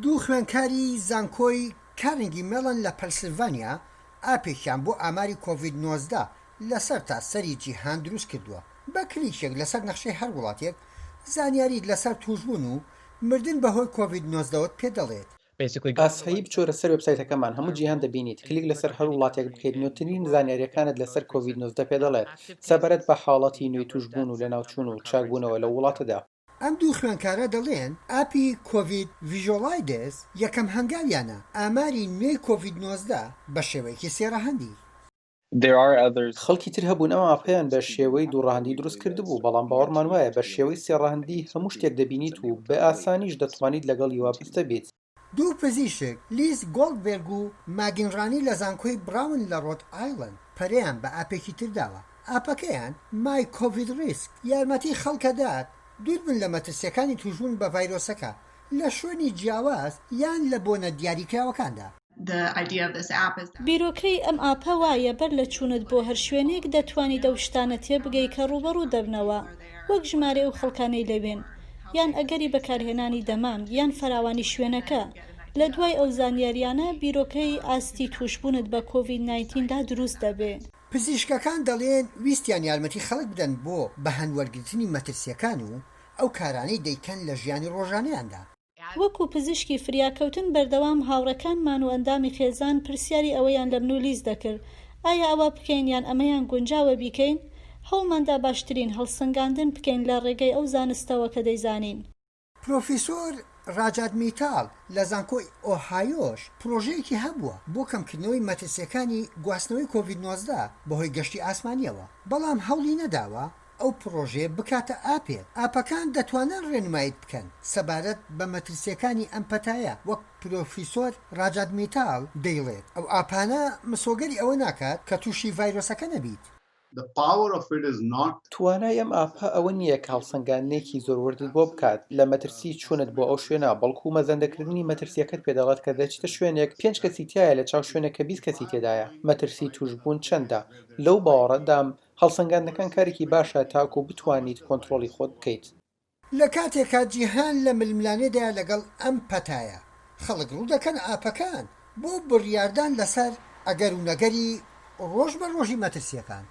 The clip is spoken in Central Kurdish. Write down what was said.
دوو خوێندکاری زانکۆی کارنگی مێڵن لە پەنسیلڤانیا ئاپێکیان بۆ ئاماری کۆڤید 19 لەسەر تاسەری جیهان دروست کردووە بە کلیکێک لەسەر نەخشەی هەر وڵاتێک زانیاری لەسەر توشبوون و مردن بەهۆی کۆڤید 19 پێ دەڵێت. ئاسایی بچۆرە سەر وێبسایتەکەمان هەموو جیهان دەبینیت کلیک لەسەر هەر وڵاتێک بکەیت نوێترین زانیاریەکانت لەسەر کۆڤید 19 پێ دەڵێت سەبارەت بە حاڵەتی نوێی توشبوون و لەناوچوون و چاکبوونەوە لە وڵاتەدا. ئەم دوو خوێندکارە دەڵێن ئاپی کۆڤید ڤیژۆڵایدز یەکەم هەنگاویانە ئاماری نوێی کۆڤید 19 بە شێوەیەکی سێڕەهەندی. خەڵکی تر هەبوون ئەم ئاپەیان بە شێوەی دووڕەهەندی دروست کردبوو بەڵام باوەڕمان وایە بە شێوەی سێڕەهەندی هەموو شتێک دەبینیت و بە ئاسانیش دەتوانیت لەگەڵی وابستە بیت. دوو پزیشک لیز گۆڵدبێرگ و ماگنڕانی لە زانکۆی براون لە ڕۆد ئایلند پەرەیان بە ئاپێکی ترداوە. ئاپەکەیان مای کۆڤید ریسک یارمەتی خەڵکەدات دوور بن لە مەترسیەکانی توشبوون بە ڤایرۆسەکە لە شوێنی جیاواز یان لە بۆنە دیاریکراوەکاندا. بیرۆکەی ئەم ئاپە وایە بەر لە چوونت بۆ هەر شوێنێک دەتوانی دەو شتانە تێبگەی کە ڕوبەڕوو دەبنەوە وەک ژمارە و خەڵکانەی لەوێن یان ئەگەری بەکارهێنانی دەمام یان فراوانی شوێنەکە. لە دوای ئەو زانیاریانە بیرۆکەی ئاستی توشبوونت بە کۆڤید 19 دا دروست دەبێ. پزیشکەکان دەڵێن ویستیان یارمەتی خەڵک بدەن بۆ بە هەنوەرگرتنی مەترسیەکان و ئەو کارانەی دەیکەن لە ژیانی ڕۆژانەیاندا. وەکو پزیشکی فریاکەوتن بەردەوام هاوڕەکانمان و ئەندامی خێزان پرسیاری ئەوەیان لە بنو لیز دەکرد ئایا ئەوە بکەین یان ئەمەیان گونجاوە بیکەین هەوڵماندا باشترین هەڵسەنگاندن بکەین لە ڕێگەی ئەو زانستەوە کە دەیزانین. پرۆفیسۆر ڕاجات میتال لە زانکۆی ئۆهایۆش پرۆژەیەکی هەبووە بۆ کەمکردنەوەی مەترسیەکانی گواستنەوەی کۆڤید 19 بەهۆی گەشتی ئاسمانیەوە بەڵام هەوڵی نەداوە ئەو پرۆژێ بکاتە ئاپێک. ئاپەکان دەتوانن ڕێنماییت بکەن سەبارەت بە مەترسیەکانی ئەم پەتایە وەک پرۆفیسۆر ڕاجات میتال دەیڵێت ئەو ئاپانە مسۆگەری ئەوە ناکات کە تووشی ڤایرۆسەکە نەبیت. توانای ئەم ئاپە ئەوە نییە کە هەڵسەنگاندنێکی زۆر وردت بۆ بکات لە مەترسی چوونت بۆ ئەو شوێنە بەڵکو مەزەندەکردنی مەترسیەکەت پێدەڵات کە دەچتە شوێنێک 5 کەسی تایە لە چاو شوێنێکە 20 کەسی تێدایە مەترسی توشبوون چەندە لەو باوەڕەدام هەڵسەنگاندنەکان کارێکی باشە تاکو بتوانیت کۆنتڕۆڵی خۆت بکەیت. لە کاتێکا جیهان لە ململانێدا لەگەڵ ئەم پەتایە خەڵک ڕوو دەکەن ئاپەکان بۆ بڕیاردان لەسەر ئەگەر و نەگەری ڕۆژ بە ڕۆژی مەترسیەکان.